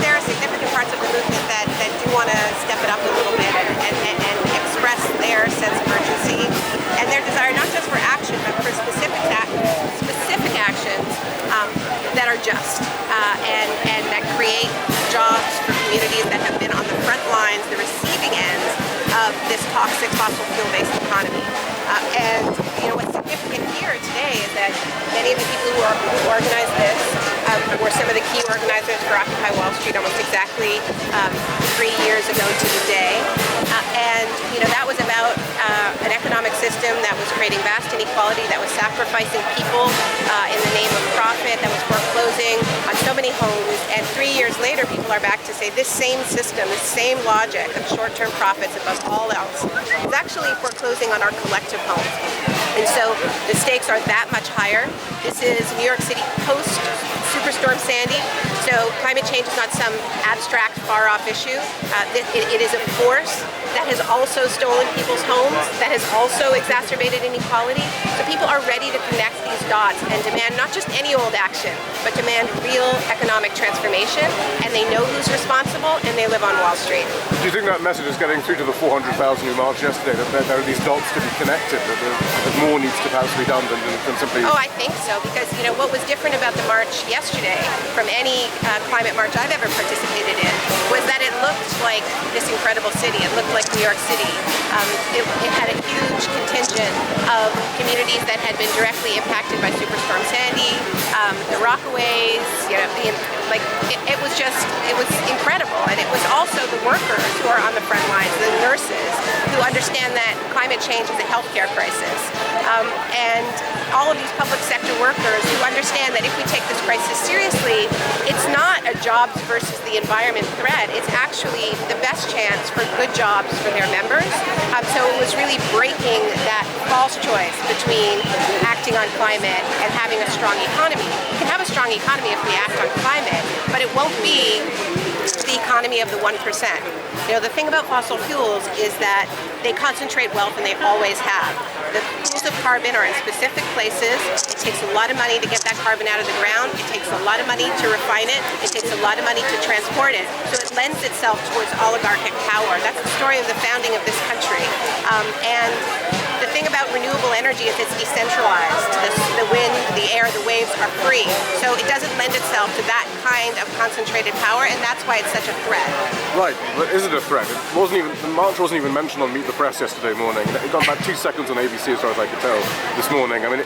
there are significant parts of the movement that do want to step it up a little bit and express their sense of urgency and their desire not just for action, but for specific actions that are just and that create jobs for communities that have been on the front lines, the receiving ends of this toxic fossil fuel-based economy. And what's significant here today is that many of the people who organized this were some of the key organizers for Occupy Wall Street almost exactly 3 years ago to the day. And that was about an economic system that was creating vast inequality, that was sacrificing people in the name of profit, that was foreclosing on so many homes. And 3 years later, people are back to say this same system, this same logic of short-term profits above all else is actually foreclosing on our collective homes. And so the stakes are that much higher. This is New York City post Superstorm Sandy. So climate change is not some abstract, far-off issue. It is a force that has also stolen people's homes, that has also exacerbated inequality. So people are ready to connect these dots and demand not just any old action, but demand real economic transformation. And they know who's responsible, and they live on Wall Street. Do you think that message is getting through to the 400,000 who marched yesterday, that there are these dots to be connected, that more needs to perhaps be done than simply... Oh, I think so, because what was different about the march yesterday from any climate march I've ever participated in was that it looked like this incredible city. It looked like New York City. It had a huge contingent of communities that had been directly impacted by Superstorm Sandy, the Rockaways, it was incredible. And it was also the workers who are on the front lines, the nurses, who understand that climate change is a healthcare crisis. And all of these public sector workers who understand that if we take this crisis seriously, it's not a jobs versus the environment threat. It's actually the best chance for good jobs for their members. So it was really breaking that false choice between acting on climate and having a strong economy. We can have a strong economy if we act on climate, but it won't be the economy of the 1%. The thing about fossil fuels is that they concentrate wealth, and they always have. The pools of carbon are in specific places. It takes a lot of money to get that carbon out of the ground. It takes a lot of money to refine it. It takes a lot of money to transport it. So it lends itself towards oligarchic power. That's the story of the founding of this country. And the thing about renewable energy is it's decentralized. The wind, the air, the waves are free. So it doesn't lend itself to that kind of concentrated power, and that's why it's such a threat. Right, but is it a threat? The march wasn't even mentioned on Meet the Press yesterday morning. It got about 2 seconds on ABC as far as I could tell this morning. I mean,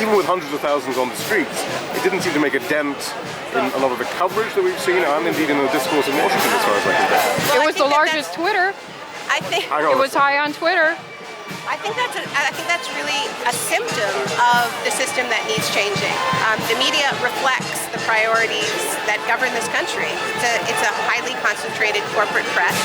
even with hundreds of thousands on the streets, it didn't seem to make a dent in a lot of the coverage that we've seen, and indeed in the discourse in Washington as far as I can tell. Well, it was the largest Twitter. I think it was high on Twitter. I think that's really a symptom of the system that needs changing. The media reflects the priorities that govern this country. It's a highly concentrated corporate press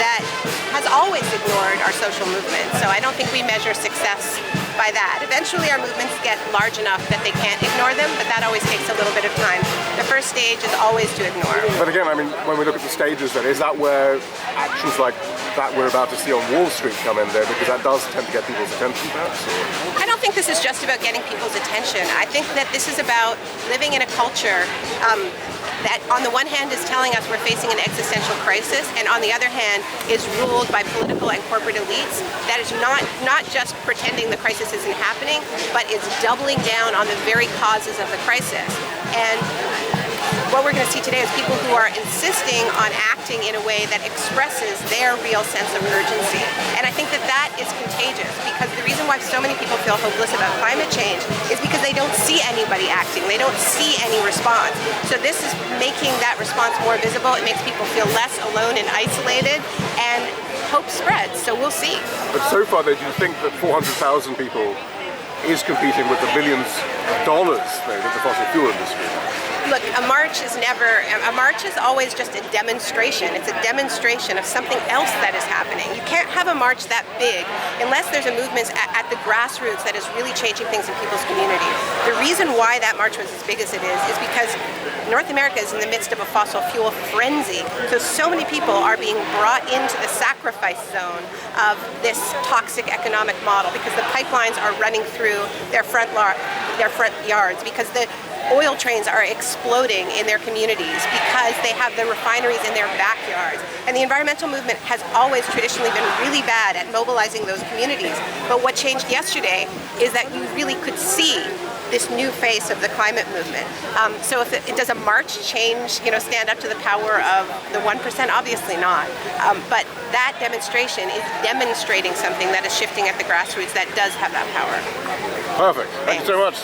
that has always ignored our social movement. So I don't think we measure success by that. Eventually our movements get large enough that they can't ignore them, but that always takes a little bit of time. The first stage is always to ignore. But again, I mean, when we look at the stages then, is that where actions like that we're about to see on Wall Street come in there? Because that does tend to get people's attention, perhaps? Or? I don't think this is just about getting people's attention. I think that this is about living in a culture that on the one hand is telling us we're facing an existential crisis, and on the other hand is ruled by political and corporate elites that is not just pretending the crisis isn't happening, but is doubling down on the very causes of the crisis. And what we're going to see today is people who are insisting on acting in a way that expresses their real sense of urgency. And I think that that is contagious, because the reason why so many people feel hopeless about climate change is because they don't see anybody acting. They don't see any response. So this is making that response more visible. It makes people feel less alone and isolated, and hope spreads. So we'll see. But so far, though, do you think that 400,000 people is competing with the billions of dollars that the fossil fuel industry? Look, a march is always just a demonstration. It's a demonstration of something else that is happening. You can't have a march that big unless there's a movement at the grassroots that is really changing things in people's community. The reason why that march was as big as it is because North America is in the midst of a fossil fuel frenzy. So many people are being brought into the sacrifice zone of this toxic economic model because the pipelines are running through their front yards, because oil trains are exploding in their communities because they have the refineries in their backyards. And the environmental movement has always traditionally been really bad at mobilizing those communities. But what changed yesterday is that you really could see this new face of the climate movement. So if does a march change, stand up to the power of the 1%? Obviously not. But that demonstration is demonstrating something that is shifting at the grassroots that does have that power. Perfect. Thank you so much.